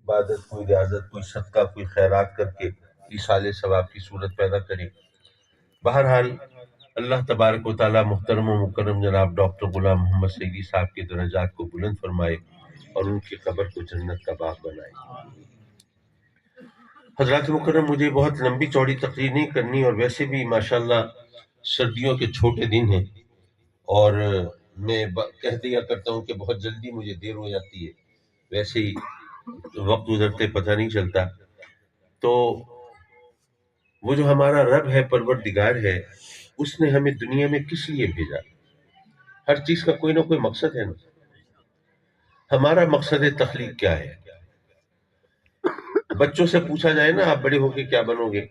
عبادت، کوئی ریاضت، کوئی صدقہ، کوئی خیرات کر کے ایصال ثواب کی صورت پیدا کرے۔ بہرحال اللہ تبارک و تعالیٰ محترم و مکرم جناب ڈاکٹر غلام محمد سعیدی صاحب کے درجات کو بلند فرمائے اور ان کی قبر کو جنت کا باغ بنائے۔ حضرات مکرم، مجھے بہت لمبی چوڑی تقریر نہیں کرنی، اور ویسے بھی ماشاءاللہ سردیوں کے چھوٹے دن ہیں، اور میں کہہ دیا کرتا ہوں کہ بہت جلدی مجھے دیر ہو جاتی ہے، ویسے ہی وقت گزرتے پتہ نہیں چلتا۔ تو وہ جو ہمارا رب ہے، پروردگار ہے، اس نے ہمیں دنیا میں کس لیے بھیجا؟ ہر چیز کا کوئی نہ کوئی مقصد ہے نا۔ ہمارا مقصد تخلیق کیا ہے؟ بچوں سے پوچھا جائے نا آپ بڑے ہو کے کیا بنو گے،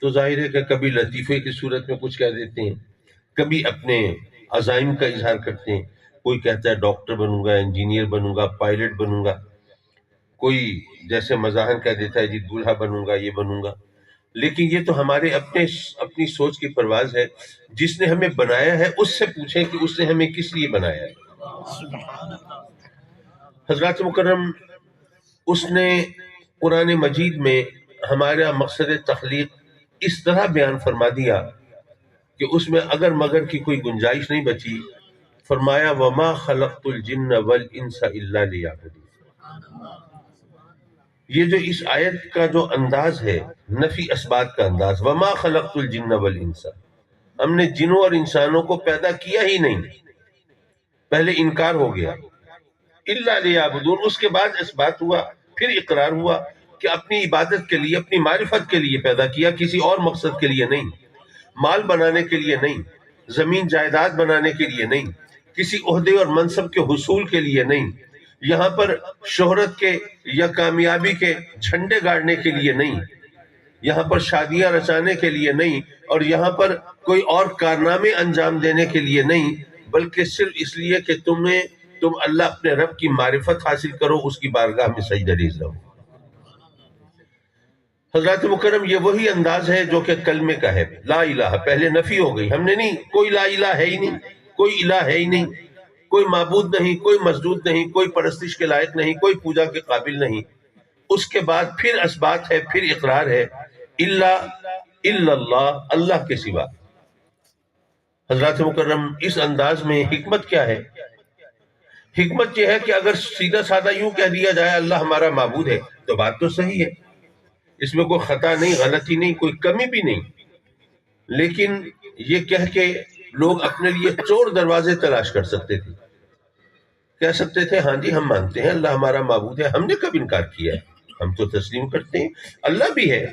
تو ظاہر ہے کہ کبھی لطیفے کی صورت میں کچھ کہہ دیتے ہیں، کبھی اپنے عزائم کا اظہار کرتے ہیں۔ کوئی کہتا ہے ڈاکٹر بنوں گا، انجینئر بنوں گا، پائلٹ بنوں گا، کوئی جیسے مزاحن کہہ دیتا ہے جی دولہا بنوں گا، یہ بنوں گا۔ لیکن یہ تو ہمارے اپنی سوچ کی پرواز ہے۔ جس نے ہمیں بنایا ہے اس سے پوچھیں کہ اس نے ہمیں کس لیے بنایا ہے۔ حضرات مکرم، اس نے قرآن مجید میں ہمارا مقصد تخلیق اس طرح بیان فرما دیا کہ اس میں اگر مگر کی کوئی گنجائش نہیں بچی۔ فرمایا وما خلقت الجن والانس الا لیعبدون۔ یہ جو اس آیت کا جو انداز ہے، نفی اسبات کا انداز، وما خلقت الجن والانس، ہم نے جنوں اور انسانوں کو پیدا کیا ہی نہیں۔ پہلے انکار ہو گیا، الا لیعبدون، اس کے بعد اثبات ہوا، پھر اقرار ہوا کہ اپنی عبادت کے لیے، اپنی معرفت کے لیے پیدا کیا، کسی اور مقصد کے لیے نہیں، مال بنانے کے لیے نہیں، زمین جائیداد بنانے کے لیے نہیں، کسی عہدے اور منصب کے حصول کے لیے نہیں، یہاں پر شہرت کے یا کامیابی کے جھنڈے گاڑنے کے لیے نہیں، یہاں پر شادیاں رچانے کے لیے نہیں، اور یہاں پر کوئی اور کارنامے انجام دینے کے لیے نہیں، بلکہ صرف اس لیے کہ تم اللہ اپنے رب کی معرفت حاصل کرو، اس کی بارگاہ میں سجدہ ریز رہو۔ حضرات مکرم، یہ وہی انداز ہے جو کہ کلمے کا ہے۔ لا الہ پہلے نفی ہو گئی، ہم نے نہیں، کوئی لا الہ ہے ہی نہیں، کوئی الہ ہے ہی نہیں، کوئی معبود نہیں، کوئی مسجود نہیں، کوئی پرستش کے لائق نہیں، کوئی پوجا کے قابل نہیں۔ اس کے بعد پھر اثبات ہے، پھر اقرار ہے، الا اللہ، اللہ کے سوا۔ حضرات مکرم، اس انداز میں حکمت کیا ہے؟ حکمت یہ ہے کہ اگر سیدھا سادہ یوں کہہ دیا جائے اللہ ہمارا معبود ہے تو بات تو صحیح ہے، اس میں کوئی خطا نہیں، غلطی نہیں، کوئی کمی بھی نہیں۔ لیکن یہ کہہ کے لوگ اپنے لیے چور دروازے تلاش کر سکتے تھے، کہہ سکتے تھے ہاں جی ہم مانتے ہیں اللہ ہمارا معبود ہے، ہم نے کب انکار کیا ہے، ہم تو تسلیم کرتے ہیں اللہ بھی ہے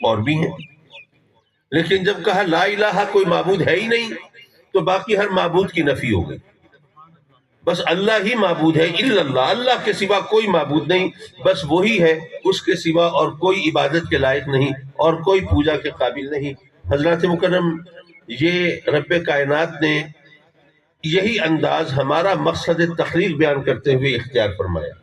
اور بھی ہیں۔ لیکن جب کہا لا الہ، کوئی معبود ہے ہی نہیں، تو باقی ہر معبود کی نفی ہو گئی۔ بس اللہ ہی معبود ہے، الا اللہ، اللہ کے سوا کوئی معبود نہیں، بس وہی ہے، اس کے سوا اور کوئی عبادت کے لائق نہیں اور کوئی پوجا کے قابل نہیں۔ حضرات مکرم، یہ رب کائنات نے یہی انداز ہمارا مقصد تخلیق بیان کرتے ہوئے اختیار فرمایا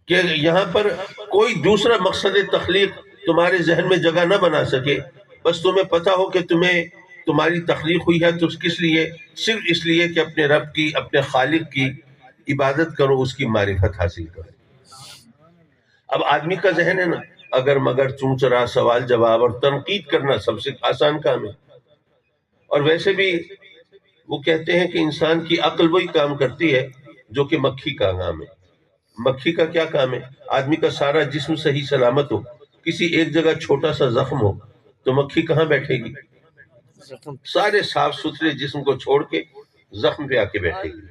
کہ یہاں پر کوئی دوسرا مقصد تخلیق تمہارے ذہن میں جگہ نہ بنا سکے۔ بس تمہیں پتا ہو کہ تمہاری تخلیق ہوئی ہے تو کس لیے؟ صرف اس لیے کہ اپنے رب کی، اپنے خالق کی عبادت کرو، اس کی معرفت حاصل کرو۔ اب آدمی کا ذہن ہے نا، اگر مگر چونچرا، سوال جواب اور تنقید کرنا سب سے آسان کام ہے۔ اور ویسے بھی وہ کہتے ہیں کہ انسان کی عقل وہی کام کرتی ہے جو کہ مکھی کا کام ہے۔ مکھی کا کیا کام ہے؟ آدمی کا سارا جسم صحیح سلامت ہو، کسی ایک جگہ چھوٹا سا زخم ہو تو مکھی کہاں بیٹھے گی؟ سارے صاف ستھرے جسم کو چھوڑ کے زخم پہ آ کے بیٹھے گی۔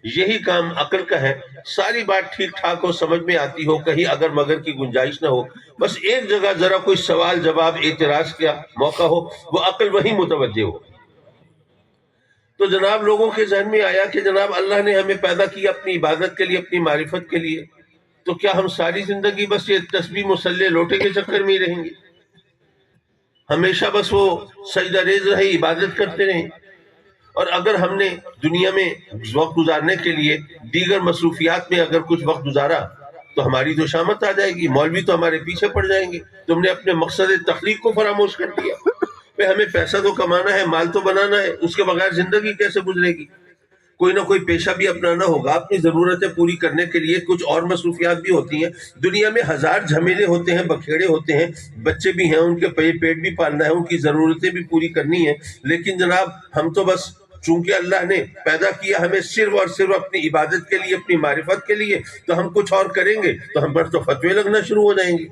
یہی کام عقل کا ہے، ساری بات ٹھیک ٹھاک ہو، سمجھ میں آتی ہو، کہیں اگر مگر کی گنجائش نہ ہو، بس ایک جگہ ذرا کوئی سوال جواب، اعتراض کا موقع ہو، وہ عقل وہی متوجہ ہو۔ تو جناب لوگوں کے ذہن میں آیا کہ جناب اللہ نے ہمیں پیدا کیا اپنی عبادت کے لیے، اپنی معرفت کے لیے، تو کیا ہم ساری زندگی بس یہ تسبیح مسلح لوٹے کے چکر میں ہی رہیں گے؟ ہمیشہ بس وہ سجدہ ریز رہے، عبادت کرتے رہیں؟ اور اگر ہم نے دنیا میں وقت گزارنے کے لیے دیگر مصروفیات میں اگر کچھ وقت گزارا تو ہماری تو شامت آ جائے گی، مولوی تو ہمارے پیچھے پڑ جائیں گے، تم نے اپنے مقصد تخلیق کو فراموش کر دیا۔ ہمیں پیسہ تو کمانا ہے، مال تو بنانا ہے، اس کے بغیر زندگی کیسے گزرے گی؟ کوئی نہ کوئی پیشہ بھی اپنانا ہوگا، اپنی ضرورتیں پوری کرنے کے لیے کچھ اور مصروفیات بھی ہوتی ہیں. دنیا میں ہزار جھمیلے ہوتے ہیں، بکھیڑے ہوتے ہیں، بچے بھی ہیں، ان کے پیٹ بھی پالنا ہے، ان کی ضرورتیں بھی پوری کرنی ہے. لیکن جناب ہم تو بس چونکہ اللہ نے پیدا کیا ہمیں صرف اور صرف اپنی عبادت کے لیے، اپنی معرفت کے لیے، تو ہم کچھ اور کریں گے تو ہم پر تو فتوے لگنا شروع ہو جائیں گے.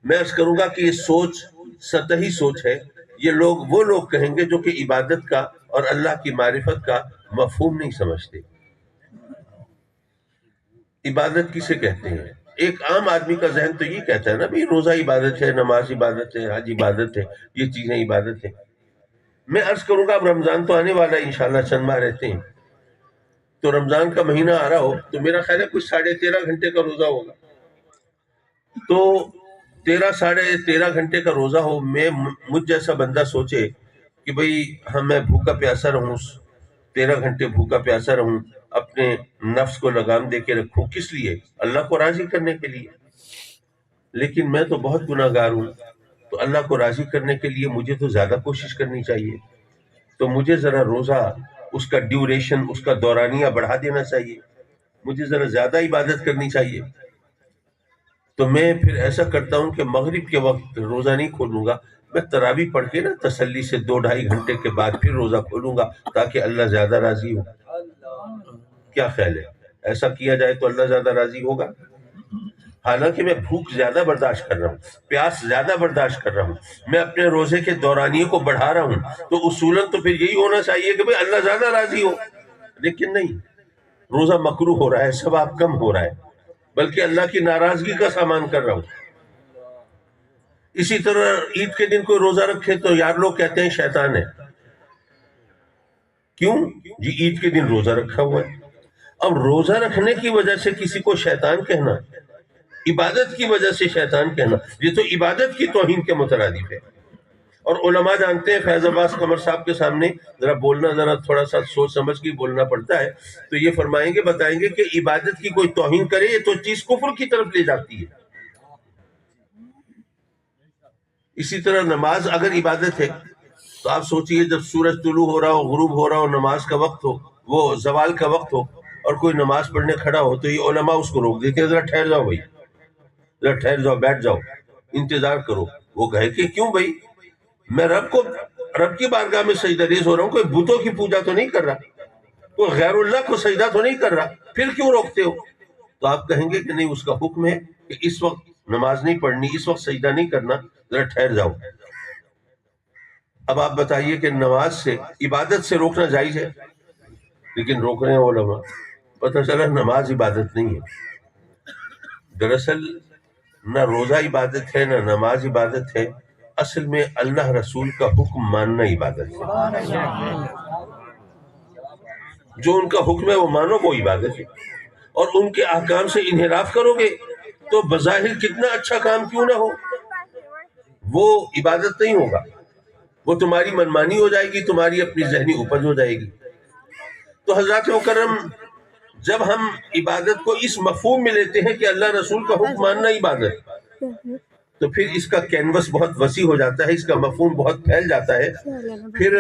میں عرض کروں گا کہ یہ سوچ سطحی سوچ ہے. یہ وہ لوگ کہیں گے جو کہ عبادت کا اور اللہ کی معرفت کا مفہوم نہیں سمجھتے. عبادت کسے کہتے ہیں؟ ایک عام آدمی کا ذہن تو یہ کہتا ہے نا بھائی روزہ عبادت ہے، نماز عبادت ہے، حج عبادت ہے، یہ چیزیں عبادت ہے. میں عرض کروں گا اب رمضان تو آنے والا ہے انشاءاللہ، چند ماہ رہتے ہیں، تو رمضان کا مہینہ آ رہا ہو تو میرا خیال ہے کچھ 13.5 گھنٹے کا روزہ ہوگا. تو 13.5 گھنٹے کا روزہ ہو، مجھ جیسا بندہ سوچے کہ بھئی میں بھوکا پیاسا رہوں، 13 گھنٹے بھوکا پیاسا رہوں، اپنے نفس کو لگام دے کے رکھوں، کس لیے؟ اللہ کو راضی کرنے کے لیے. لیکن میں تو بہت گناہگار ہوں، تو اللہ کو راضی کرنے کے لیے مجھے تو زیادہ کوشش کرنی چاہیے. تو مجھے ذرا روزہ، اس کا ڈیوریشن، اس کا دورانیہ بڑھا دینا چاہیے، مجھے ذرا زیادہ عبادت کرنی چاہیے. تو میں پھر ایسا کرتا ہوں کہ مغرب کے وقت روزہ نہیں کھولوں گا، میں تراویح پڑھ کے نا تسلی سے 2-2.5 گھنٹے کے بعد پھر روزہ کھولوں گا تاکہ اللہ زیادہ راضی ہو. کیا خیال ہے؟ ایسا کیا جائے تو اللہ زیادہ راضی ہوگا. حالانکہ میں بھوک زیادہ برداشت کر رہا ہوں، پیاس زیادہ برداشت کر رہا ہوں، میں اپنے روزے کے دورانیے کو بڑھا رہا ہوں، تو اصولاً تو پھر یہی ہونا چاہیے کہ بھئی اللہ زیادہ راضی ہو. لیکن نہیں، روزہ مکروہ ہو رہا ہے، ثواب کم ہو رہا ہے، بلکہ اللہ کی ناراضگی کا سامان کر رہا ہوں. اسی طرح عید کے دن کوئی روزہ رکھے تو یار لوگ کہتے ہیں شیطان ہے. کیوں جی؟ عید کے دن روزہ رکھا ہوا ہے. اب روزہ رکھنے کی وجہ سے کسی کو شیطان کہنا، عبادت کی وجہ سے شیطان کہنا، یہ تو عبادت کی توہین کے مترادف ہے. اور علماء جانتے ہیں، فیض عباس قمر صاحب کے سامنے ذرا بولنا، ذرا تھوڑا سا سوچ سمجھ کے بولنا پڑتا ہے، تو یہ فرمائیں گے، بتائیں گے کہ عبادت کی کوئی توہین کرے یہ تو چیز کفر کی طرف لے جاتی ہے. اسی طرح نماز اگر عبادت ہے تو آپ سوچئے جب سورج طلوع ہو رہا ہو، غروب ہو رہا ہو، نماز کا وقت ہو، وہ زوال کا وقت ہو، اور کوئی نماز پڑھنے کھڑا ہو تو یہ علماء اس کو روک دیتے ہیں، ذرا ٹھہر جاؤ بھائی، ذرا ٹھہر جاؤ، بیٹھ جاؤ، انتظار کرو. وہ کہے کہ کیوں بھائی، میں رب کی بارگاہ میں سجدہ ریز ہو رہا ہوں، کوئی بتوں کی پوجا تو نہیں کر رہا، کوئی غیر اللہ کو سجدہ تو نہیں کر رہا، پھر کیوں روکتے ہو؟ تو آپ کہیں گے کہ نہیں، اس کا حکم ہے کہ اس وقت نماز نہیں پڑھنی، اس وقت سجدہ نہیں کرنا، ذرا ٹھہر جاؤ. اب آپ بتائیے کہ نماز سے، عبادت سے روکنا جائز ہے، لیکن روک رہے ہیں علماء. پتہ چلا نماز عبادت نہیں ہے. دراصل نہ روزہ عبادت ہے، نہ نماز عبادت ہے، اصل میں اللہ رسول کا حکم ماننا عبادت ہے. جو ان کا حکم ہے وہ مانو، وہ عبادت ہے. اور ان کے احکام سے انحراف کرو گے تو بظاہر کتنا اچھا کام کیوں نہ ہو، وہ عبادت نہیں ہوگا، وہ تمہاری منمانی ہو جائے گی، تمہاری اپنی ذہنی اپج ہو جائے گی. تو حضرات مکرم، جب ہم عبادت کو اس مفہوم میں لیتے ہیں کہ اللہ رسول کا حکم ماننا عبادت، تو پھر اس کا کینوس بہت وسیع ہو جاتا ہے، اس کا مفہوم بہت پھیل جاتا ہے. پھر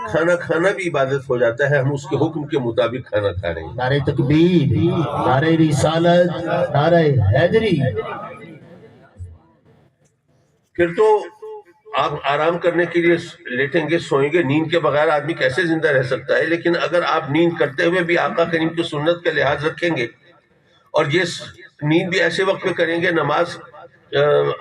کھانا کھانا بھی عبادت ہو جاتا ہے، ہم اس کے حکم کے مطابق کھانا کھا رہے ہیں. نعرہ تکبیر، نعرہ رسالت، نعرہ حیدری. پھر تو آپ آرام کرنے کے لیے لیٹیں گے، سوئیں گے. نیند کے بغیر آدمی کیسے زندہ رہ سکتا ہے؟ لیکن اگر آپ نیند کرتے ہوئے بھی آقا کریم کی سنت کا لحاظ رکھیں گے، اور یہ نیند بھی ایسے وقت میں کریں گے، نماز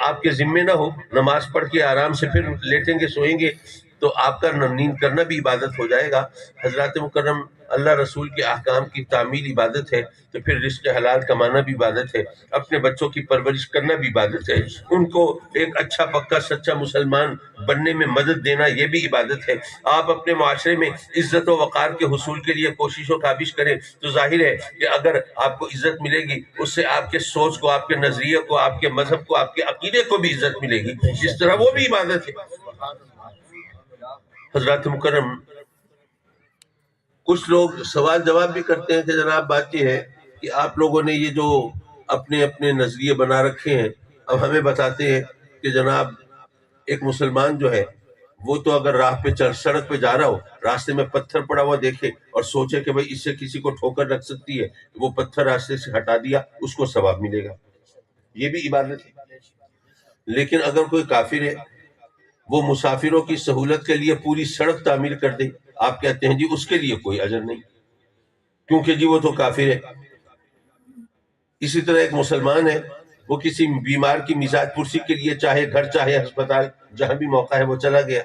آپ کے ذمے نہ ہو، نماز پڑھ کے آرام سے پھر لیٹیں گے، سوئیں گے، تو آپ کا نیند کرنا بھی عبادت ہو جائے گا. حضرات مکرم، اللہ رسول کے احکام کی تعمیل عبادت ہے، تو پھر رزق حلال کمانا بھی عبادت ہے، اپنے بچوں کی پرورش کرنا بھی عبادت ہے، ان کو ایک اچھا پکا سچا مسلمان بننے میں مدد دینا یہ بھی عبادت ہے. آپ اپنے معاشرے میں عزت و وقار کے حصول کے لیے کوشش و کاوش کریں تو ظاہر ہے کہ اگر آپ کو عزت ملے گی، اس سے آپ کے سوچ کو، آپ کے نظریے کو، آپ کے مذہب کو، آپ کے عقیدے کو بھی عزت ملے گی، اس طرح وہ بھی عبادت ہے. حضرات مکرم، کچھ لوگ سوال جواب بھی کرتے ہیں کہ جناب بات یہ ہے کہ آپ لوگوں نے یہ جو اپنے اپنے نظریے بنا رکھے ہیں، اب ہمیں بتاتے ہیں کہ جناب ایک مسلمان جو ہے وہ تو اگر راہ پہ چل سڑک پہ جا رہا ہو, راستے میں پتھر پڑا ہوا دیکھے اور سوچے کہ بھائی اس سے کسی کو ٹھوکر لگ سکتی ہے, وہ پتھر راستے سے ہٹا دیا, اس کو ثواب ملے گا, یہ بھی عبادت ہے. لیکن اگر کوئی کافر ہے, وہ مسافروں کی سہولت کے لیے پوری سڑک تعمیر کر دے, آپ کہتے ہیں جی اس کے لیے کوئی اجر نہیں, کیونکہ جی وہ تو کافر ہے. اسی طرح ایک مسلمان ہے, وہ کسی بیمار کی مزاج پرسی کے لیے چاہے گھر چاہے ہسپتال جہاں بھی موقع ہے وہ چلا گیا.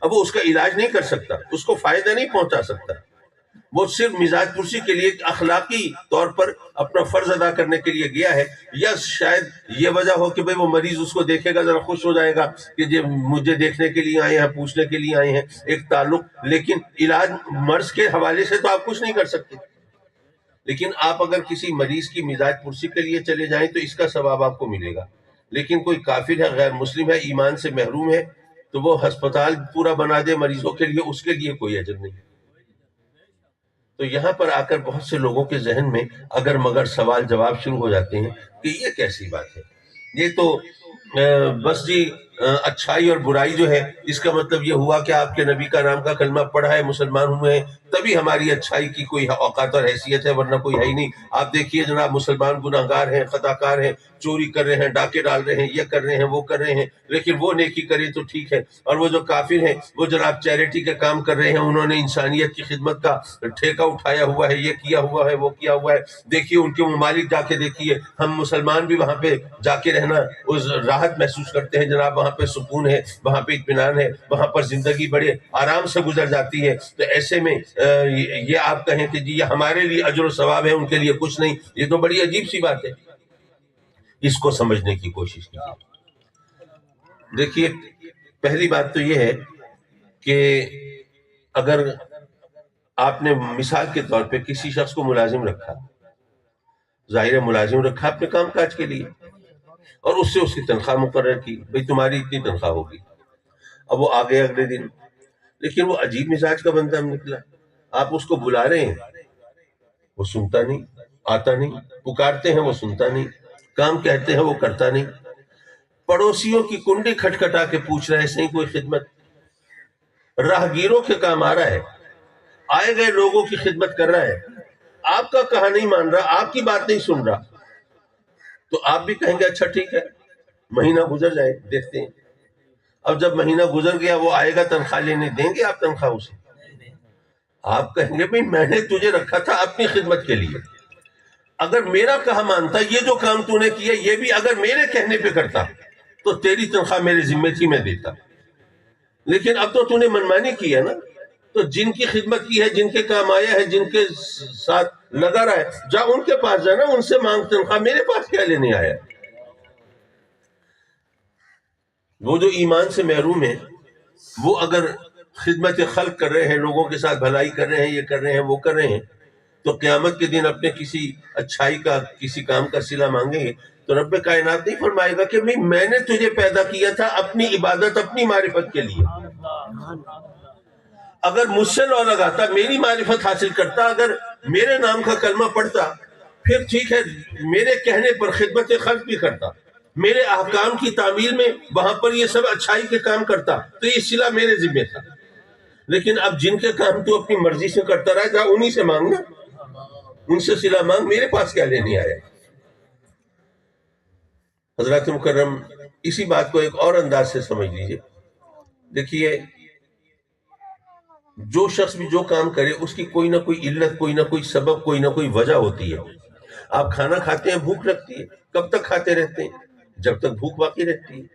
اب وہ اس کا علاج نہیں کر سکتا, اس کو فائدہ نہیں پہنچا سکتا, وہ صرف مزاج پرسی کے لیے اخلاقی طور پر اپنا فرض ادا کرنے کے لیے گیا ہے, یا شاید یہ وجہ ہو کہ بھئی وہ مریض اس کو دیکھے گا, ذرا خوش ہو جائے گا کہ یہ مجھے دیکھنے کے لیے آئے ہیں, پوچھنے کے لیے آئے ہیں, ایک تعلق. لیکن علاج مرض کے حوالے سے تو آپ کچھ نہیں کر سکتے. لیکن آپ اگر کسی مریض کی مزاج پرسی کے لیے چلے جائیں تو اس کا ثواب آپ کو ملے گا. لیکن کوئی کافر ہے, غیر مسلم ہے, ایمان سے محروم ہے, تو وہ ہسپتال پورا بنا دے مریضوں کے لیے, اس کے لیے کوئی اجر نہیں. تو یہاں پر آ کر بہت سے لوگوں کے ذہن میں اگر مگر سوال جواب شروع ہو جاتے ہیں کہ یہ کیسی بات ہے, یہ تو بس جی اچھائی اور برائی جو ہے اس کا مطلب یہ ہوا کہ آپ کے نبی کا نام کا کلمہ پڑھا ہے, مسلمان ہوئے ہیں, تبھی ہماری اچھائی کی کوئی اوقات اور حیثیت ہے, ورنہ کوئی ہے ہی نہیں. آپ دیکھیے جناب, مسلمان گناہ گار ہیں, خطا کار ہیں, چوری کر رہے ہیں, ڈاکے ڈال رہے ہیں, یہ کر رہے ہیں, وہ کر رہے ہیں, لیکن وہ نیکی کرے تو ٹھیک ہے. اور وہ جو کافر ہیں وہ جناب چیریٹی کے کام کر رہے ہیں, انہوں نے انسانیت کی خدمت کا ٹھیکہ اٹھایا ہوا ہے, یہ کیا ہوا ہے, وہ کیا ہوا ہے. دیکھیے ان کے ممالک جا کے دیکھیے, ہم مسلمان بھی وہاں پہ جا کے رہنا اس راحت محسوس کرتے ہیں جناب, وہاں پہ سکون ہے, وہاں پہ اطمینان ہے, وہاں پر زندگی بڑے آرام سے گزر جاتی ہے. تو ایسے میں یہ آپ کہیں کہ جی یہ ہمارے لیے اجر و ثواب ہے, ان کے لیے کچھ نہیں, یہ تو بڑی عجیب سی بات ہے. اس کو سمجھنے کی کوشش کیجیے. دیکھیے پہلی بات تو یہ ہے کہ اگر آپ نے مثال کے طور پہ کسی شخص کو ملازم رکھا, ظاہر ہے ملازم رکھا اپنے کام کاج کے لیے, اور اس سے اس کی تنخواہ مقرر کی, بھئی تمہاری اتنی تنخواہ ہوگی. اب وہ آ گئے اگلے دن, لیکن وہ عجیب مزاج کا بندہ نکلا. آپ اس کو بلا رہے ہیں, وہ سنتا نہیں, آتا نہیں, پکارتے ہیں وہ سنتا نہیں, کام کہتے ہیں وہ کرتا نہیں, پڑوسیوں کی کنڈی کھٹکھٹا کے پوچھ رہے ہیں, صحیح کوئی خدمت, راہگیروں کے کام آ رہا ہے, آئے گئے لوگوں کی خدمت کر رہا ہے, آپ کا کہا نہیں مان رہا, آپ کی بات نہیں سن رہا. تو آپ بھی کہیں گے اچھا ٹھیک ہے, مہینہ گزر جائے دیکھتے ہیں. اب جب مہینہ گزر گیا, وہ آئے گا تنخواہ لینے, دیں گے آپ تنخواہ اسے؟ آپ کہیں گے بھئی میں نے تجھے رکھا تھا اپنی خدمت کے لیے, اگر میرا کہا مانتا, یہ جو کام تو نے کیا یہ بھی اگر میرے کہنے پہ کرتا تو تیری تنخواہ میرے ذمہ تھی, میں دیتا. لیکن اب تو نے منمانی کی ہے نا, تو جن کی خدمت کی ہے, جن کے کام آیا ہے, جن کے ساتھ لگا رہا ہے, جا ان کے پاس جانا, ان سے مانگ تنخواہ, میرے پاس کیا لینے آیا. وہ جو ایمان سے محروم ہیں, وہ اگر خدمت خلق کر رہے ہیں, لوگوں کے ساتھ بھلائی کر رہے ہیں, یہ کر رہے ہیں, وہ کر رہے ہیں, تو قیامت کے دن اپنے کسی اچھائی کا, کسی کام کا صلہ مانگیں گے تو رب کائنات نہیں فرمائے گا کہ میں نے تجھے پیدا کیا تھا اپنی عبادت, اپنی معرفت کے لیے. اگر مجھ سے لو لگاتا, میری معرفت حاصل کرتا, اگر میرے نام کا کلمہ پڑھتا, پھر ٹھیک ہے میرے کہنے پر خدمت خلق بھی کرتا, میرے احکام کی تعمیل میں وہاں پر یہ سب اچھائی کے کام کرتا, تو یہ صلہ میرے ذمہ تھا. لیکن اب جن کے کام تو اپنی مرضی سے کرتا رہا, جا انہی سے مانگنا, ان سے صلہ مانگ, میرے پاس کیا لینے آیا. حضرات مکرم, اسی بات کو ایک اور انداز سے سمجھ لیجئے. دیکھیے جو شخص بھی جو کام کرے, اس کی کوئی نہ کوئی علت, کوئی نہ کوئی سبب, کوئی نہ کوئی وجہ ہوتی ہے. آپ کھانا کھاتے ہیں, بھوک لگتی ہے, کب تک کھاتے رہتے ہیں؟ جب تک بھوک باقی رہتی ہے.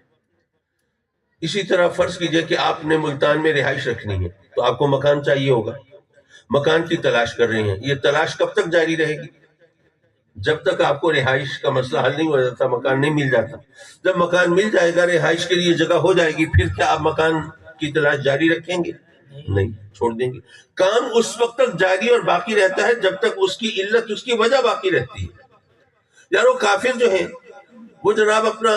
اسی طرح فرض کیجئے کہ آپ نے ملتان میں رہائش رکھنی ہے, تو آپ کو مکان چاہیے ہوگا, مکان کی تلاش کر رہے ہیں. یہ تلاش کب تک جاری رہے گی؟ جب تک آپ کو رہائش کا مسئلہ حل نہیں ہو جاتا, مکان نہیں مل جاتا. جب مکان مل جائے گا, رہائش کے لیے جگہ ہو جائے گی, پھر کیا آپ مکان کی تلاش جاری رکھیں گے؟ نہیں, چھوڑ دیں گے. کام اس وقت تک جاری اور باقی رہتا ہے جب تک اس کی علت, اس کی وجہ باقی رہتی ہے. یار وہ کافر جو ہیں, وہ جناب اپنا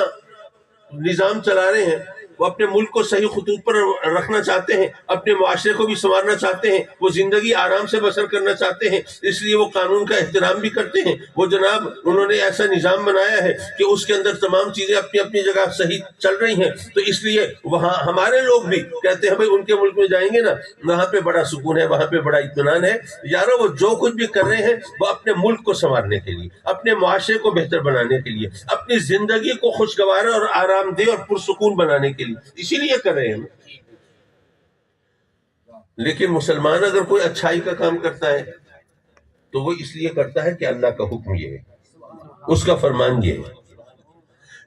نظام چلا رہے ہیں, وہ اپنے ملک کو صحیح خطوط پر رکھنا چاہتے ہیں، اپنے معاشرے کو بھی سنوارنا چاہتے ہیں، وہ زندگی آرام سے بسر کرنا چاہتے ہیں، اس لیے وہ قانون کا احترام بھی کرتے ہیں۔ وہ جناب انہوں نے ایسا نظام بنایا ہے کہ اس کے اندر تمام چیزیں اپنی اپنی جگہ صحیح چل رہی ہیں، تو اس لیے وہاں ہمارے لوگ بھی کہتے ہیں بھائی ان کے ملک میں جائیں گے نا، وہاں پہ بڑا سکون ہے، وہاں پہ بڑا اطمینان ہے۔ یارو وہ جو کچھ بھی کر رہے ہیں وہ اپنے ملک کو سنوارنے کے لیے، اپنے معاشرے کو بہتر بنانے کے لیے، اپنی زندگی کو خوشگوار اور آرام دہ اور پرسکون بنانے کے لیے، اسی لیے کر رہے ہیں۔ لیکن مسلمان اگر کوئی اچھائی کا کام کرتا ہے تو وہ اس لیے کرتا ہے کہ اللہ کا حکم یہ ہے، اس کا فرمان یہ ہے۔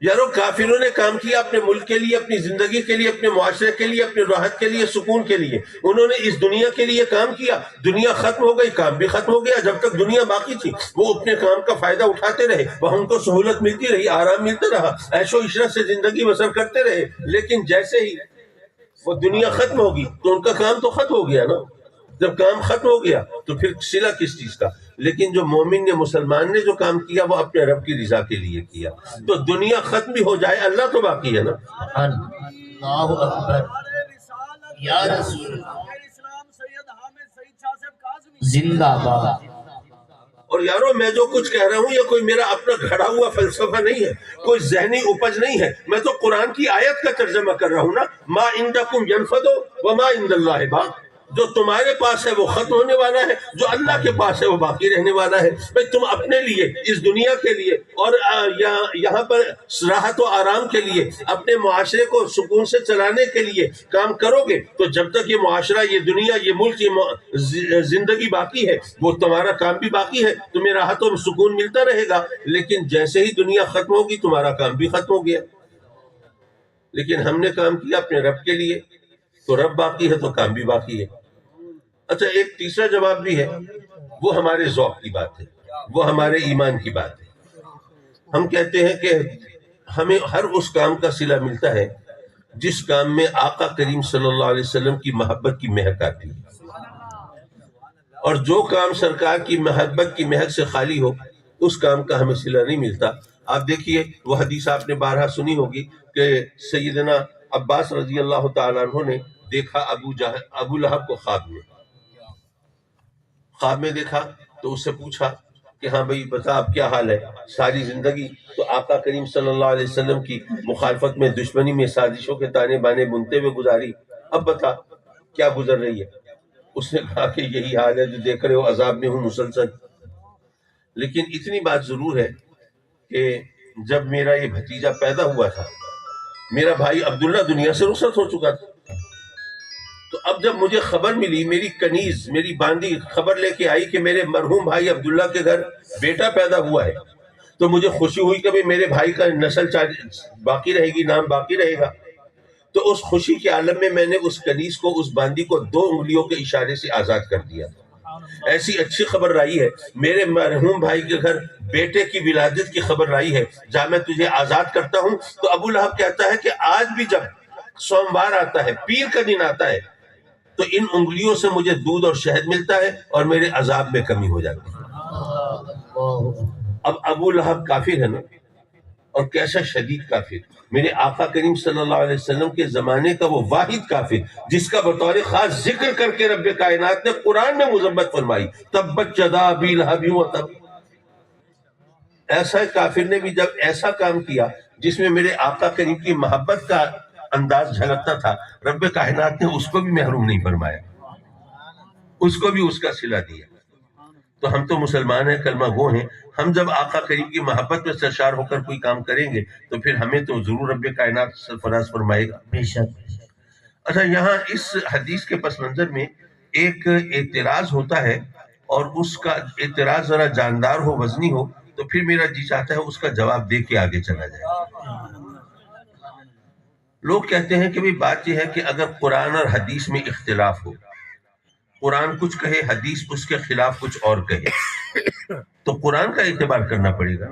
یارو کافروں نے کام کیا اپنے ملک کے لیے، اپنی زندگی کے لیے، اپنے معاشرے کے لیے، اپنی راحت کے لیے، سکون کے لیے، انہوں نے اس دنیا کے لیے کام کیا۔ دنیا ختم ہو گئی، کام بھی ختم ہو گیا۔ جب تک دنیا باقی تھی وہ اپنے کام کا فائدہ اٹھاتے رہے، وہاں ان کو سہولت ملتی رہی، آرام ملتا رہا، عیش و عشرت سے زندگی بسر کرتے رہے۔ لیکن جیسے ہی وہ دنیا ختم ہوگی تو ان کا کام تو ختم ہو گیا نا۔ جب کام ختم ہو گیا تو پھر صلہ کس چیز کا؟ لیکن جو مومن نے، مسلمان نے جو کام کیا وہ اپنے رب کی رضا کے لیے کیا۔ تو دنیا ختم بھی ہو جائے اللہ تو باقی ہے نا۔ اللہ اکبر، یا رسول زندہ باد۔ اور یارو میں جو کچھ کہہ رہا ہوں یہ کوئی میرا اپنا گھڑا ہوا فلسفہ نہیں ہے، کوئی ذہنی اپج نہیں ہے، میں تو قرآن کی آیت کا ترجمہ کر رہا ہوں نا۔ ما عندکم ینفد وما عند اللہ باق، جو تمہارے پاس ہے وہ ختم ہونے والا ہے، جو اللہ کے پاس ہے وہ باقی رہنے والا ہے۔ بھائی تم اپنے لیے، اس دنیا کے لیے اور یہاں پر راحت و آرام کے لیے، اپنے معاشرے کو سکون سے چلانے کے لیے کام کرو گے تو جب تک یہ معاشرہ، یہ دنیا، یہ ملک، یہ زندگی باقی ہے وہ تمہارا کام بھی باقی ہے، تمہیں راحت و سکون ملتا رہے گا۔ لیکن جیسے ہی دنیا ختم ہوگی تمہارا کام بھی ختم ہو گیا۔ لیکن ہم نے کام کیا اپنے رب کے لیے تو رب باقی ہے تو کام بھی باقی ہے۔ اچھا ایک تیسرا جواب بھی ہے، وہ ہمارے ذوق کی بات ہے، وہ ہمارے ایمان کی بات ہے۔ ہم کہتے ہیں کہ ہمیں ہر اس کام کا صلہ ملتا ہے جس کام میں آقا کریم صلی اللہ علیہ وسلم کی محبت کی مہک آتی ہے، اور جو کام سرکار کی محبت کی مہک سے خالی ہو اس کام کا ہمیں صلہ نہیں ملتا۔ آپ دیکھیے وہ حدیث آپ نے بارہا سنی ہوگی کہ سیدنا عباس رضی اللہ تعالیٰ عنہ نے دیکھا ابو لہب کو خواب میں دیکھا تو اس سے پوچھا کہ ہاں بھائی بتا اب کیا حال ہے؟ ساری زندگی تو آقا کریم صلی اللہ علیہ وسلم کی مخالفت میں، دشمنی میں، سازشوں کے تانے بانے بنتے ہوئے گزاری، اب بتا کیا گزر رہی ہے؟ اس نے کہا کہ یہی حال ہے جو دیکھ رہے ہو، عذاب میں ہوں مسلسل۔ لیکن اتنی بات ضرور ہے کہ جب میرا یہ بھتیجا پیدا ہوا تھا، میرا بھائی عبداللہ دنیا سے رخصت ہو چکا تھا، تو اب جب مجھے خبر ملی، میری کنیز، میری باندی خبر لے کے آئی کہ میرے مرحوم بھائی عبداللہ کے گھر بیٹا پیدا ہوا ہے، تو مجھے خوشی ہوئی کہ میرے بھائی کا نسل باقی رہے گی، نام باقی رہے گا۔ تو اس خوشی کے عالم میں میں نے اس کنیز کو، اس باندی کو 2 انگلیوں کے اشارے سے آزاد کر دیا۔ ایسی اچھی خبر لائی ہے، میرے مرحوم بھائی کے گھر بیٹے کی ولادت کی خبر لائی ہے، جہاں میں تجھے آزاد کرتا ہوں۔ تو ابو لہب کہتا ہے کہ آج بھی جب سوموار آتا ہے، پیر کا دن آتا ہے، تو ان انگلیوں سے مجھے دودھ اور شہد ملتا ہے اور میرے عذاب میں کمی ہو جاتی ہے۔ اب ابو لہب کافر ہے نا، اور کیسا شدید کافر، میرے آقا کریم صلی اللہ علیہ وسلم کے زمانے کا وہ واحد کافر جس کا بطور خاص ذکر کر کے رب کائنات نے قرآن میں مذمت فرمائی، تبت یدا ابی لہب وتب۔ ایسا کافر نے بھی جب ایسا کام کیا جس میں میرے آقا کریم کی محبت کا انداز جھلکتا تھا، رب کائنات نے اس کو بھی محروم نہیں فرمایا، اس کو بھی اس کا صلہ دیا۔ تو ہم تو مسلمان ہیں، کلمہ گو ہیں، ہم جب آقا کریم کی محبت میں سرشار ہو کر کوئی کام کریں گے تو پھر ہمیں تو ضرور رب کائنات سرفراز فرمائے گا۔ بے شک۔ اچھا یہاں اس حدیث کے پس منظر میں ایک اعتراض ہوتا ہے، اور اس کا اعتراض ذرا جاندار ہو، وزنی ہو، تو پھر میرا جی چاہتا ہے اس کا جواب دے کے آگے چلا جائے۔ لوگ کہتے ہیں کہ بھی بات یہ ہے کہ اگر قرآن اور حدیث میں اختلاف ہو، قرآن کچھ کہے، حدیث اس کے خلاف کچھ اور کہے، تو قرآن کا اعتبار کرنا پڑے گا۔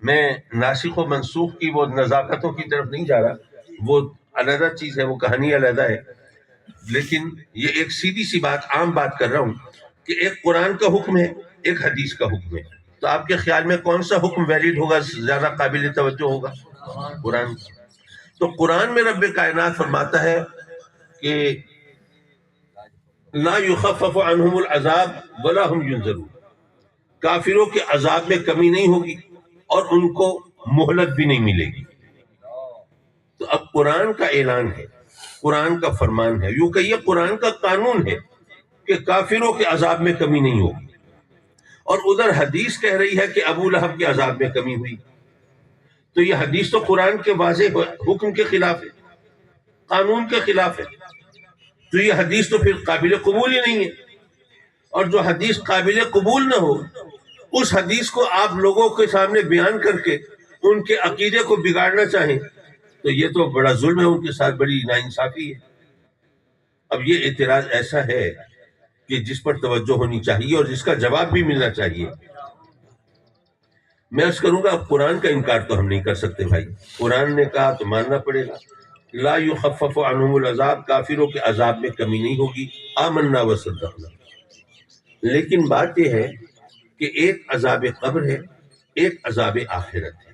میں ناسخ و منسوخ کی وہ نزاکتوں کی طرف نہیں جا رہا، وہ علیحدہ چیز ہے، وہ کہانی علیحدہ ہے، لیکن یہ ایک سیدھی سی بات، عام بات کر رہا ہوں کہ ایک قرآن کا حکم ہے، ایک حدیث کا حکم ہے، تو آپ کے خیال میں کون سا حکم ویلڈ ہوگا، زیادہ قابل توجہ ہوگا؟ قرآن۔ تو قرآن میں رب کائنات فرماتا ہے کہ لا یخفف عنہم العذاب ولا هم ینظرون، کافروں کے عذاب میں کمی نہیں ہوگی اور ان کو مہلت بھی نہیں ملے گی۔ تو اب قرآن کا اعلان ہے، قرآن کا فرمان ہے، یوں کہیے قرآن کا قانون ہے کہ کافروں کے عذاب میں کمی نہیں ہوگی، اور ادھر حدیث کہہ رہی ہے کہ ابو لہب کے عذاب میں کمی ہوئی۔ تو یہ حدیث تو قرآن کے واضح حکم کے خلاف ہے، قانون کے خلاف ہے، تو یہ حدیث تو پھر قابل قبول ہی نہیں ہے۔ اور جو حدیث قابل قبول نہ ہو، اس حدیث کو آپ لوگوں کے سامنے بیان کر کے ان کے عقیدے کو بگاڑنا چاہیں تو یہ تو بڑا ظلم ہے، ان کے ساتھ بڑی ناانصافی ہے۔ اب یہ اعتراض ایسا ہے کہ جس پر توجہ ہونی چاہیے اور جس کا جواب بھی ملنا چاہیے۔ میں عرض کروں گا، اب قرآن کا انکار تو ہم نہیں کر سکتے بھائی، قرآن نے کہا تو ماننا پڑے گا۔ لا یخفف عنہم العذاب، کافروں کے عذاب میں کمی نہیں ہوگی، آمنا وصدقنا۔ لیکن بات یہ ہے کہ ایک عذاب قبر ہے، ایک عذاب آخرت ہے۔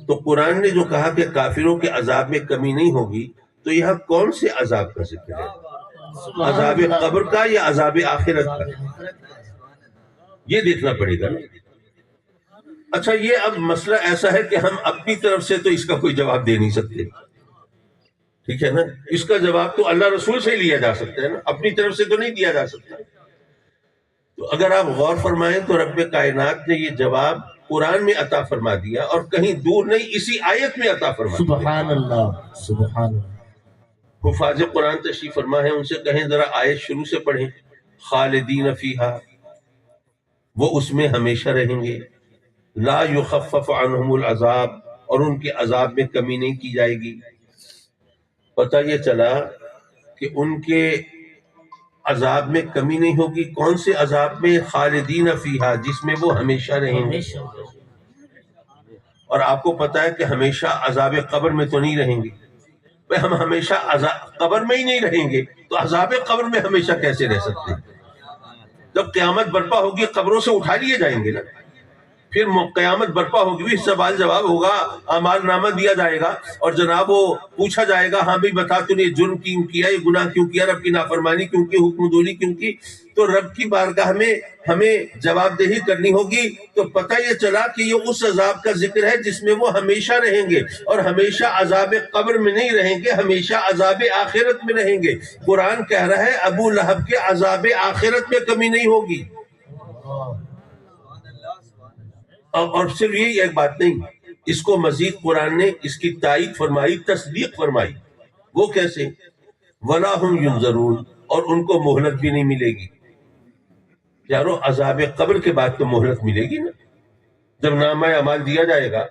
تو قرآن نے جو کہا کہ کافروں کے عذاب میں کمی نہیں ہوگی، تو یہاں کون سے عذاب کا ذکر ہے؟ عذاب قبر کا یا عذاب آخرت کا؟ یہ دیکھنا پڑے گا نا۔ اچھا، یہ اب مسئلہ ایسا ہے کہ ہم اپنی طرف سے تو اس کا کوئی جواب دے نہیں سکتے، ٹھیک ہے نا؟ اس کا جواب تو اللہ رسول سے ہی لیا جا سکتا ہے نا، اپنی طرف سے تو نہیں دیا جا سکتا۔ تو اگر آپ غور فرمائیں تو رب کائنات نے یہ جواب قرآن میں عطا فرما دیا، اور کہیں دور نہیں، اسی آیت میں عطا فرما دیا۔ سبحان اللہ، سبحان اللہ۔ حفاظ قرآن تشریف فرما ہے، ان سے کہیں ذرا آیت شروع سے پڑھیں۔ خالدین فیہا، وہ اس میں ہمیشہ رہیں گے۔ لا یخفف عنہم العذاب، اور ان کے عذاب میں کمی نہیں کی جائے گی۔ پتہ یہ چلا کہ ان کے عذاب میں کمی نہیں ہوگی، کون سے عذاب میں؟ خالدین فیہا، جس میں وہ ہمیشہ رہیں گے۔ اور آپ کو پتہ ہے کہ ہمیشہ عذاب قبر میں تو نہیں رہیں گے۔ بھئی ہم ہمیشہ قبر میں ہی نہیں رہیں گے تو عذاب قبر میں ہمیشہ کیسے رہ سکتے ہیں؟ جب قیامت برپا ہوگی قبروں سے اٹھا لیے جائیں گے نا، پھر قیامت برپا ہوگی بھی سوال جواب ہوگا، اعمال نامہ دیا جائے گا، اور جناب وہ پوچھا جائے گا، ہاں بھی بتا تو نے جرم کیوں کیا، یہ گناہ کیوں کیا، رب کی نافرمانی کیوں کی، حکم دولی کیوں کی؟ تو رب کی بارگاہ میں ہمیں جواب دہی کرنی ہوگی۔ تو پتہ یہ چلا کہ یہ اس عذاب کا ذکر ہے جس میں وہ ہمیشہ رہیں گے، اور ہمیشہ عذاب قبر میں نہیں رہیں گے، ہمیشہ عذاب آخرت میں رہیں گے۔ قرآن کہہ رہا ہے ابو لہب کے عذاب آخرت میں کمی نہیں ہوگی۔ اور صرف یہی ایک بات نہیں، اس کو مزید قرآن نے اس کی تائید فرمائی، تصدیق فرمائی۔ وہ کیسے؟ وَلَا هُمْ يُنظَرُونَ، اور ان کو مہلت بھی نہیں ملے گی۔ یارو عذاب قبر کے بعد تو مہلت ملے گی نا، جب نامہ اعمال دیا جائے گا،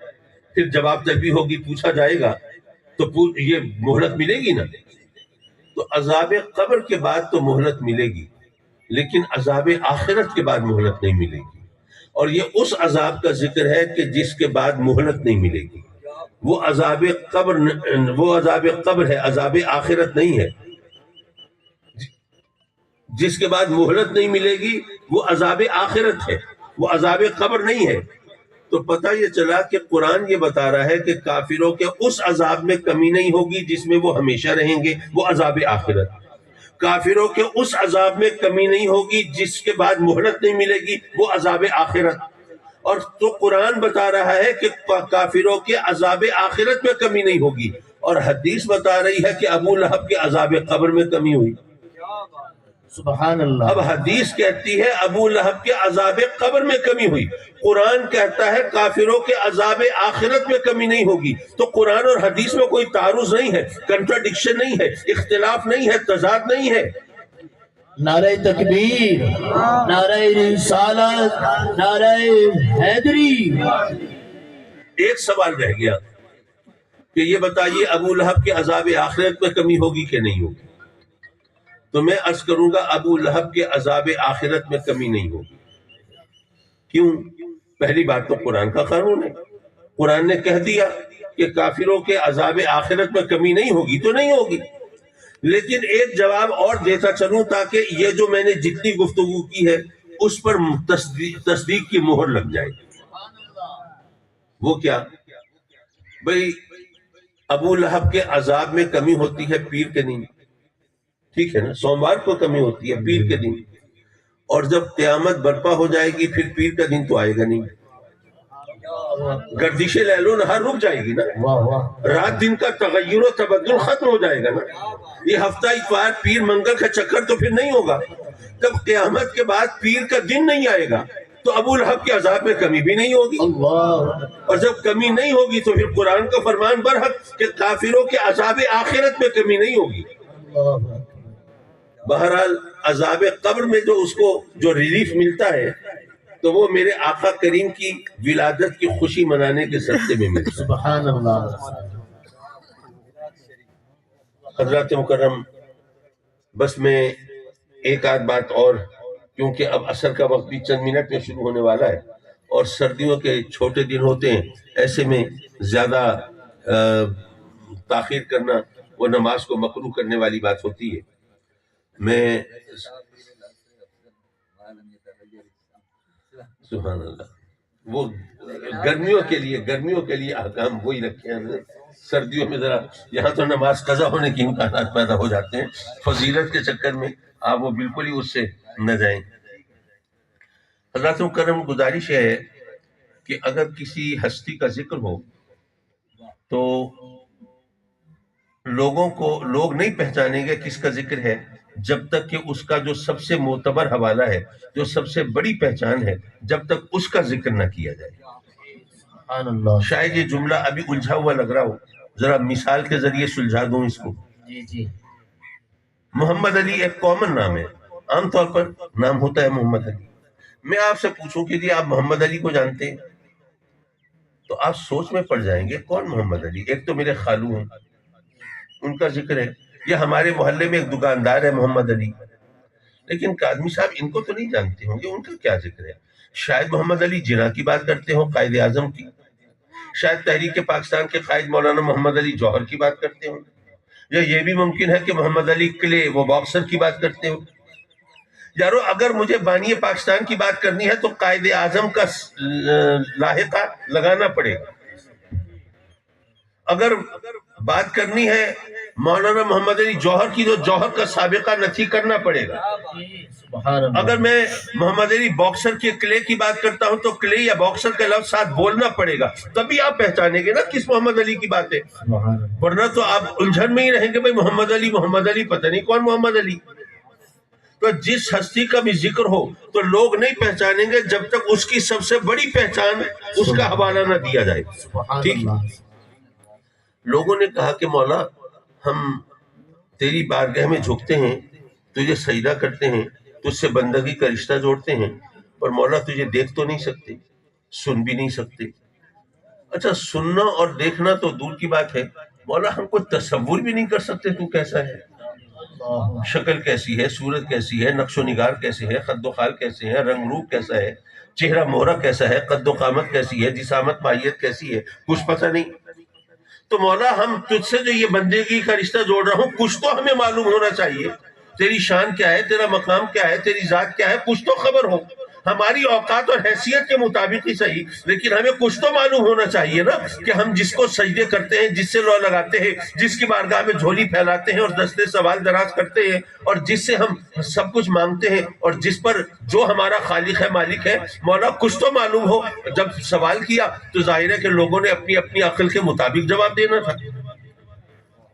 پھر جواب طلبی ہوگی، پوچھا جائے گا، تو یہ مہلت ملے گی نا۔ تو عذاب قبر کے بعد تو مہلت ملے گی، لیکن عذاب آخرت کے بعد مہلت نہیں ملے گی۔ اور یہ اس عذاب کا ذکر ہے کہ جس کے بعد مہلت نہیں ملے گی۔ وہ عذاب قبر ہے، عذاب آخرت نہیں ہے۔ جس کے بعد مہلت نہیں ملے گی وہ عذاب آخرت ہے، وہ عذاب قبر نہیں ہے۔ تو پتہ یہ چلا کہ قرآن یہ بتا رہا ہے کہ کافروں کے اس عذاب میں کمی نہیں ہوگی جس میں وہ ہمیشہ رہیں گے، وہ عذاب آخرت۔ کافروں کے اس عذاب میں کمی نہیں ہوگی جس کے بعد مہلت نہیں ملے گی، وہ عذاب آخرت۔ اور تو قرآن بتا رہا ہے کہ کافروں کے عذاب آخرت میں کمی نہیں ہوگی، اور حدیث بتا رہی ہے کہ ابو لہب کے عذاب قبر میں کمی ہوئی۔ سبحان اللہ۔ اب حدیث کہتی ہے ابو لہب کے عذاب قبر میں کمی ہوئی، قرآن کہتا ہے کافروں کے عذاب آخرت میں کمی نہیں ہوگی۔ تو قرآن اور حدیث میں کوئی تعارض نہیں ہے، کنٹراڈکشن نہیں ہے، اختلاف نہیں ہے، تضاد نہیں ہے۔ نعرہ تکبیر، نعرہ رسالت، نعرہ حیدری۔ ایک سوال رہ گیا کہ یہ بتائیے ابو لہب کے عذاب آخرت میں کمی ہوگی کہ نہیں ہوگی؟ تو میں عرض کروں گا ابو لہب کے عذاب آخرت میں کمی نہیں ہوگی۔ کیوں؟ پہلی بات تو قرآن کا قانون ہے، قرآن نے کہہ دیا کہ کافروں کے عذاب آخرت میں کمی نہیں ہوگی تو نہیں ہوگی۔ لیکن ایک جواب اور دیتا چلوں تاکہ یہ جو میں نے جتنی گفتگو کی ہے اس پر تصدیق کی مہر لگ جائے۔ وہ کیا؟ بھئی ابو لہب کے عذاب میں کمی ہوتی ہے پیر کے دن، ٹھیک ہے نا، سوموار کو کمی ہوتی ہے پیر کے دن، اور جب قیامت برپا ہو جائے گی پھر پیر کا دن تو آئے گا نہیں، گردش لیل و نہار رک جائے گی نا، واہ واہ، رات دن کا تغیر و تبدل ختم ہو جائے گا نا، یہ ہفتہ اتوار پیر منگل کا چکر تو پھر نہیں ہوگا، جب قیامت کے بعد پیر کا دن نہیں آئے گا تو ابو لہب کے عذاب میں کمی بھی نہیں ہوگی، اللہ اور جب کمی نہیں ہوگی تو پھر قرآن کا فرمان برحق کہ کافروں کے عذاب آخرت میں کمی نہیں ہوگی۔ اللہ، بہرحال عذاب قبر میں جو اس کو جو ریلیف ملتا ہے تو وہ میرے آقا کریم کی ولادت کی خوشی منانے کے صدقے میں ملتا ہے۔ سبحان اللہ، حضرات مکرم، بس میں ایک آدھ بات اور، کیونکہ اب عصر کا وقت بھی چند منٹ میں شروع ہونے والا ہے اور سردیوں کے چھوٹے دن ہوتے ہیں، ایسے میں زیادہ تاخیر کرنا وہ نماز کو مکروہ کرنے والی بات ہوتی ہے۔ میں سبحان اللہ، وہ گرمیوں کے لیے احکام وہی رکھے ہیں، سردیوں میں ذرا یہاں تو نماز قضا ہونے کے امکانات پیدا ہو جاتے ہیں، فضیلت کے چکر میں آپ وہ بالکل ہی اس سے نہ جائیں۔ حضرات مکرم، گزارش ہے کہ اگر کسی ہستی کا ذکر ہو تو لوگ نہیں پہچانیں گے کس کا ذکر ہے جب تک کہ اس کا جو سب سے معتبر حوالہ ہے، جو سب سے بڑی پہچان ہے، جب تک اس کا ذکر نہ کیا جائے۔ سبحان اللہ، شاید یہ جملہ ابھی الجھا ہوا لگ رہا ہو، ذرا مثال کے ذریعے سلجھا دوں اس کو۔ جی جی، محمد علی ایک کامن نام ہے، عام طور پر نام ہوتا ہے محمد علی۔ میں آپ سے پوچھوں کہ جی آپ محمد علی کو جانتے ہیں تو آپ سوچ میں پڑ جائیں گے کون محمد علی؟ ایک تو میرے خالو ہیں، ان کا ذکر ہے، یا ہمارے محلے میں ایک دکاندار ہے محمد علی، لیکن کاظمی صاحب ان کو تو نہیں جانتے ہوں گے، ان کا کیا ذکر ہے؟ شاید محمد علی جناح کی بات کرتے ہوں، قائد اعظم کی، شاید تحریک پاکستان کے قائد مولانا محمد علی جوہر کی بات کرتے ہوں، یا یہ بھی ممکن ہے کہ محمد علی کلے وہ باکسر کی بات کرتے ہوں۔ یارو اگر مجھے بانی پاکستان کی بات کرنی ہے تو قائد اعظم کا لاحقہ لگانا پڑے گا، اگر بات کرنی ہے مولانا محمد علی جوہر کی تو جوہر کا سابقہ نفی کرنا پڑے گا، سبحان اللہ، اگر میں محمد علی باکسر کے کلے کی بات کرتا ہوں تو کلے یا باکسر کا لفظ ساتھ بولنا پڑے گا، تبھی آپ پہچانیں گے نا کس محمد علی کی بات ہے، سبحان اللہ، ورنہ تو آپ الجھن میں ہی رہیں گے، بھائی محمد علی پتہ نہیں کون محمد علی۔ تو جس ہستی کا بھی ذکر ہو تو لوگ نہیں پہچانیں گے جب تک اس کی سب سے بڑی پہچان اس کا حوالہ نہ دیا جائے، سبحان ٹھیک؟ اللہ، لوگوں نے کہا کہ مولا ہم تیری بارگاہ میں جھکتے ہیں، تجھے سجدہ کرتے ہیں، تجھ سے بندگی کا رشتہ جوڑتے ہیں، پر مولا تجھے دیکھ تو نہیں سکتے، سن بھی نہیں سکتے۔ اچھا سننا اور دیکھنا تو دور کی بات ہے، مولا ہم کو تصور بھی نہیں کر سکتے تو کیسا ہے، اللہ، شکل کیسی ہے، صورت کیسی ہے، نقش و نگار کیسے ہے، خد و خال کیسے ہے، رنگ روپ کیسا ہے، چہرہ مہرہ کیسا ہے، قد و قامت کیسی ہے، جسامت ماہیت کیسی ہے، کچھ پتہ نہیں۔ تو مولا ہم تجھ سے جو یہ بندگی کا رشتہ جوڑ رہا ہوں کچھ تو ہمیں معلوم ہونا چاہیے، تیری شان کیا ہے، تیرا مقام کیا ہے، تیری ذات کیا ہے، کچھ تو خبر ہو، ہماری اوقات اور حیثیت کے مطابق ہی صحیح، لیکن ہمیں کچھ تو معلوم ہونا چاہیے نا کہ ہم جس کو سجدے کرتے ہیں، جس سے لو لگاتے ہیں، جس کی بارگاہ میں جھولی پھیلاتے ہیں اور دستے سوال دراز کرتے ہیں، اور جس سے ہم سب کچھ مانگتے ہیں، اور جس پر جو ہمارا خالق ہے، مالک ہے، مولا کچھ تو معلوم ہو۔ جب سوال کیا تو ظاہر ہے کہ لوگوں نے اپنی اپنی عقل کے مطابق جواب دینا تھا۔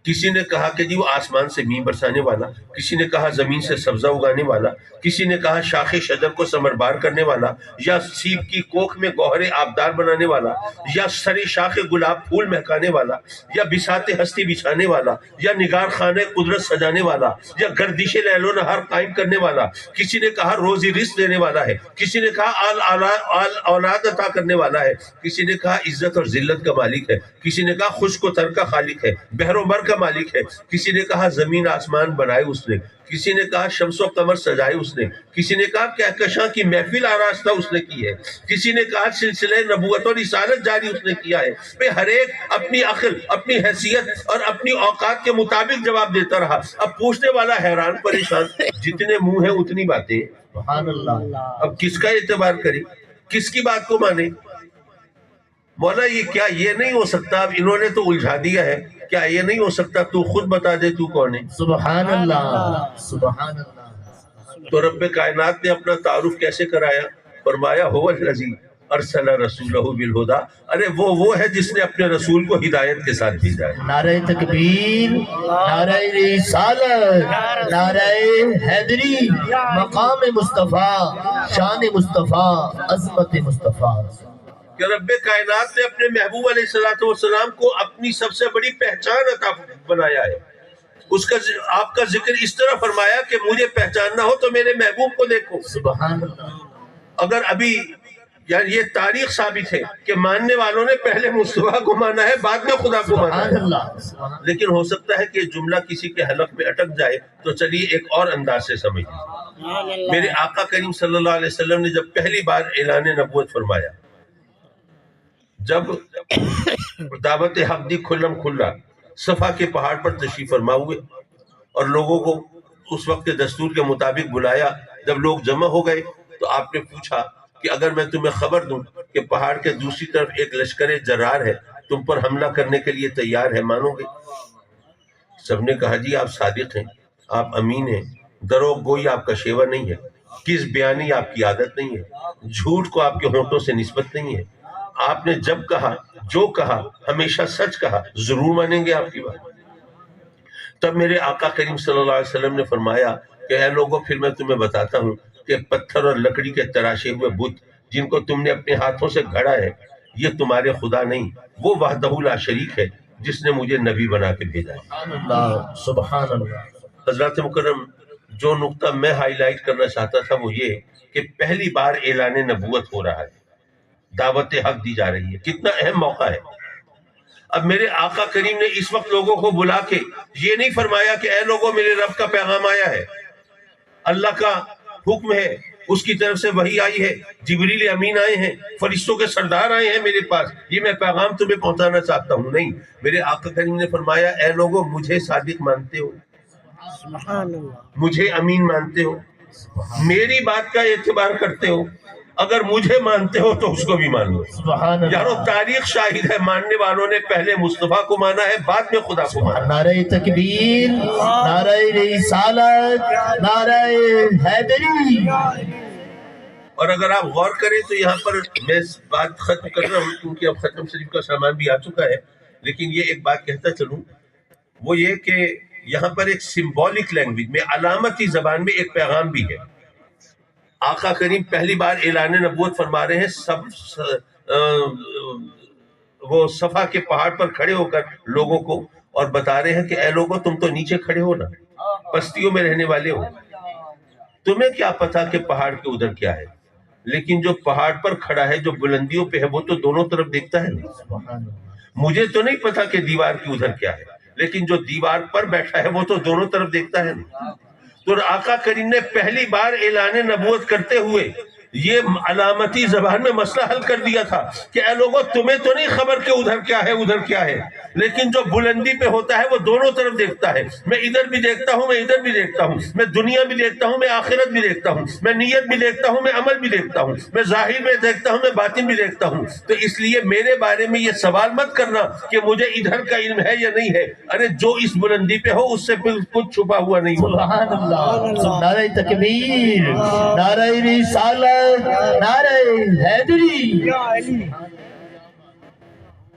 کسی نے کہا کہ جی وہ آسمان سے مینہ برسانے والا، کسی نے کہا زمین سے سبزہ اگانے والا، کسی نے کہا شاخ شجر کو ثمربار کرنے والا، یا سیب کی کوکھ میں گوہر آبدار بنانے والا، یا سر شاخ گلاب پھول مہکانے والا، یا بساط ہستی بچھانے والا، یا نگار خانے قدرت سجانے والا، یا گردش لیل و نہار قائم کرنے والا، کسی نے کہا روزی رزق دینے والا ہے، کسی نے کہا آل اولاد عطا کرنے والا ہے، کسی نے کہا عزت اور ذلت کا مالک ہے، کسی نے کہا خشک و تر کا خالق ہے، بحر و بر کا مالک ہے، کسی نے کہا زمین آسمان بنائے اس نے، کسی نے کہا شمس و قمر سجائے اس نے، کسی نے کہا کہکشاں کی محفل آراستہ اس نے کی ہے، کسی نے کہا سلسلہ نبوت اور رسالت جاری اس نے کیا ہے۔ بے ہر ایک اپنی عقل، اپنی حیثیت اور اپنی اوقات کے مطابق جواب دیتا رہا۔ اب پوچھنے والا حیران پریشان، جتنے منہ ہیں اتنی باتیں، سبحان اللہ، اب کس کا اعتبار کرے، کس کی بات کو مانے؟ مولا یہ کیا یہ نہیں ہو سکتا؟ اب انہوں نے تو الجھا دیا ہے، کیا یہ نہیں ہو سکتا تو خود بتا دے تو کون ہے؟ سبحان اللہ، سبحان اللہ۔ تو رب کائنات نے اپنا تعارف کیسے کرایا؟ فرمایا هو الذی ارسل رسولہ بالہدی، ارے وہ ہے جس نے اپنے رسول کو ہدایت کے ساتھ بھیجا ہے۔ نعرہ تکبیر، نعرہ رسالت، نعرہ حیدری، مقام مصطفیٰ، شان مصطفیٰ، عظمت مصطفیٰ۔ کہ رب کائنات نے اپنے محبوب علیہ السلام کو اپنی سب سے بڑی پہچان عطا بنایا ہے۔ اس کا آپ کا ذکر اس طرح فرمایا کہ مجھے پہچاننا ہو تو میرے محبوب کو دیکھو۔ سبحان اللہ۔ اگر ابھی یعنی یہ تاریخ ثابت ہے کہ ماننے والوں نے پہلے مصطفیٰ کو مانا ہے، بعد میں خدا کو مانا سبحان ہے۔ اللہ۔ لیکن ہو سکتا ہے کہ یہ جملہ کسی کے حلق میں اٹک جائے، تو چلیے ایک اور انداز سے سمجھ لیجیے۔ میرے آقا کریم صلی اللہ علیہ وسلم نے جب پہلی بار اعلان نبوت فرمایا، جب دعوت حق دی کھلم کھلا صفا کے پہاڑ پر تشریف فرما ہوئے اور لوگوں کو اس وقت کے دستور کے مطابق بلایا، جب لوگ جمع ہو گئے تو آپ نے پوچھا کہ اگر میں تمہیں خبر دوں کہ پہاڑ کے دوسری طرف ایک لشکر جرار ہے تم پر حملہ کرنے کے لیے تیار ہے، مانو گے؟ سب نے کہا جی آپ صادق ہیں، آپ امین ہیں، دروغ گوئی آپ کا شیوا نہیں ہے، کس بیانی آپ کی عادت نہیں ہے، جھوٹ کو آپ کے ہونٹوں سے نسبت نہیں ہے، آپ نے جب کہا جو کہا ہمیشہ سچ کہا، ضرور مانیں گے آپ کی بات۔ تب میرے آقا کریم صلی اللہ علیہ وسلم نے فرمایا کہ اے لوگوں پھر میں تمہیں بتاتا ہوں کہ پتھر اور لکڑی کے تراشے ہوئے بت جن کو تم نے اپنے ہاتھوں سے گھڑا ہے یہ تمہارے خدا نہیں، وہ وحدہ لا شریک ہے جس نے مجھے نبی بنا کے بھیجا ہے۔ سبحان اللہ، سبحان اللہ۔ حضرات مکرم، جو نقطہ میں ہائی لائٹ کرنا چاہتا تھا وہ یہ کہ پہلی بار اعلان نبوت ہو رہا ہے، دعوت حق دی جا رہی ہے، کتنا اہم موقع ہے۔ اب میرے آقا کریم نے اس وقت لوگوں کو بلا کے یہ نہیں فرمایا کہ اے لوگوں میرے رب کا پیغام آیا ہے، اللہ کا حکم ہے، اس کی طرف سے وحی آئی ہے، جبریل امین آئے ہیں، فرشتوں کے سردار آئے ہیں میرے پاس، یہ میں پیغام تمہیں پہنچانا چاہتا ہوں۔ نہیں، میرے آقا کریم نے فرمایا اے لوگوں مجھے صادق مانتے ہو، مجھے امین مانتے ہو، میری بات کا اعتبار کرتے ہو، اگر مجھے مانتے ہو تو اس کو بھی مان لو۔ سبحان یارو اللہ۔ تاریخ شاہد ہے، ماننے والوں نے پہلے مصطفیٰ کو مانا ہے، بعد میں خدا کو مانا ہے۔ نعرہ تکبیر، نعرہ رسالت، نعرہ حیدری۔ اور اگر آپ غور کریں تو یہاں پر میں بات ختم کر رہا ہوں کیونکہ اب ختم شریف کا سامان بھی آ چکا ہے، لیکن یہ ایک بات کہتا چلوں، وہ یہ کہ یہاں پر ایک سمبولک لینگویج میں، علامتی زبان میں ایک پیغام بھی ہے۔ آقا کریم پہلی بار اعلان نبوت فرما رہے ہیں، وہ صفا کے پہاڑ پر کھڑے ہو کر لوگوں کو اور بتا رہے ہیں کہ اے لوگوں تم تو نیچے کھڑے ہو نا، بستیوں میں رہنے والے ہو، تمہیں کیا پتا کہ پہاڑ کے ادھر کیا ہے، لیکن جو پہاڑ پر کھڑا ہے جو بلندیوں پہ ہے وہ تو دونوں طرف دیکھتا ہے نا۔ سبحان اللہ۔ مجھے تو نہیں پتا کہ دیوار کی ادھر کیا ہے، لیکن جو دیوار پر بیٹھا ہے وہ تو دونوں طرف دیکھتا ہے نا۔ تو آقا کریم نے پہلی بار اعلان نبوت کرتے ہوئے یہ علامتی زبان میں مسئلہ حل کر دیا تھا کہ اے لوگوں تمہیں تو نہیں خبر کہ ادھر کیا ہے ادھر کیا ہے، لیکن جو بلندی پہ ہوتا ہے وہ دونوں طرف دیکھتا ہے، میں ادھر بھی دیکھتا ہوں، میں ادھر بھی دیکھتا ہوں، میں دنیا بھی دیکھتا ہوں، میں آخرت بھی دیکھتا ہوں، میں نیت بھی دیکھتا ہوں، میں عمل بھی دیکھتا ہوں، میں ظاہر میں دیکھتا ہوں، میں باطن بھی دیکھتا ہوں۔ تو اس لیے میرے بارے میں یہ سوال مت کرنا کہ مجھے ادھر کا علم ہے یا نہیں ہے، ارے جو اس بلندی پہ ہو اس سے کچھ چھپا ہوا نہیں ہوگا۔ سبحان اللہ۔ نعرہ تکبیر، نعرہ رسالت، نعرہ حیدری۔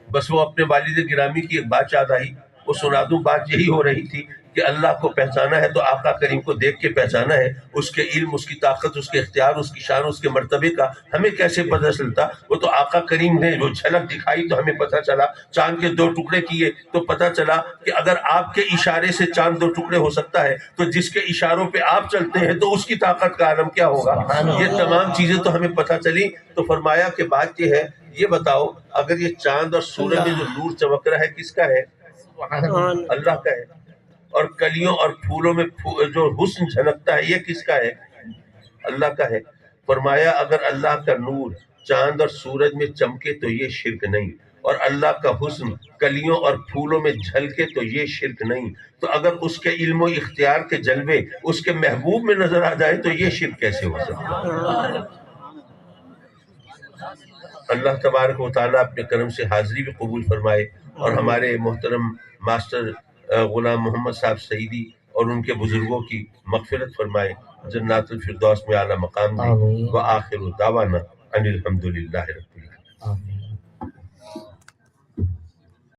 بس وہ اپنے والد گرامی کی ایک بات یاد آئی، وہ سنا دوں۔ بات یہی ہو رہی تھی کہ اللہ کو پہچانا ہے تو آقا کریم کو دیکھ کے پہچانا ہے، اس کے علم، اس کی طاقت، اس کے اختیار، اس کی شان، اس کے مرتبے کا ہمیں کیسے پتہ چلتا؟ وہ تو آقا کریم نے جو جھلک دکھائی تو ہمیں پتہ چلا، چاند کے 2 ٹکڑے کیے تو پتہ چلا کہ اگر آپ کے اشارے سے چاند 2 ٹکڑے ہو سکتا ہے تو جس کے اشاروں پہ آپ چلتے ہیں تو اس کی طاقت کا عالم کیا ہوگا؟ یہ تمام چیزیں تو ہمیں پتہ چلی۔ تو فرمایا کہ بات یہ ہے، یہ بتاؤ اگر یہ چاند اور سورج میں جو نور چمک رہا ہے کس کا ہے؟ اللہ کا ہے۔ اور کلیوں اور پھولوں میں جو حسن جھلکتا ہے یہ کس کا ہے؟ اللہ کا ہے۔ فرمایا اگر اللہ کا نور چاند اور سورج میں چمکے تو یہ شرک نہیں، اور اللہ کا حسن کلیوں اور پھولوں میں جھلکے تو یہ شرک نہیں، تو اگر اس کے علم و اختیار کے جلوے اس کے محبوب میں نظر آ جائے تو یہ شرک کیسے ہو سکتا ہے؟ اللہ تبارک و تعالیٰ اپنے کرم سے حاضری بھی قبول فرمائے، اور ہمارے محترم ماسٹر غلام محمد صاحب سعیدی اور ان کے بزرگوں کی مغفرت فرمائے، جنات الفردوس میں اعلیٰ مقام دے۔ آمین وآخر دعوانا ان الحمد للہ رب العالمین۔ آمین۔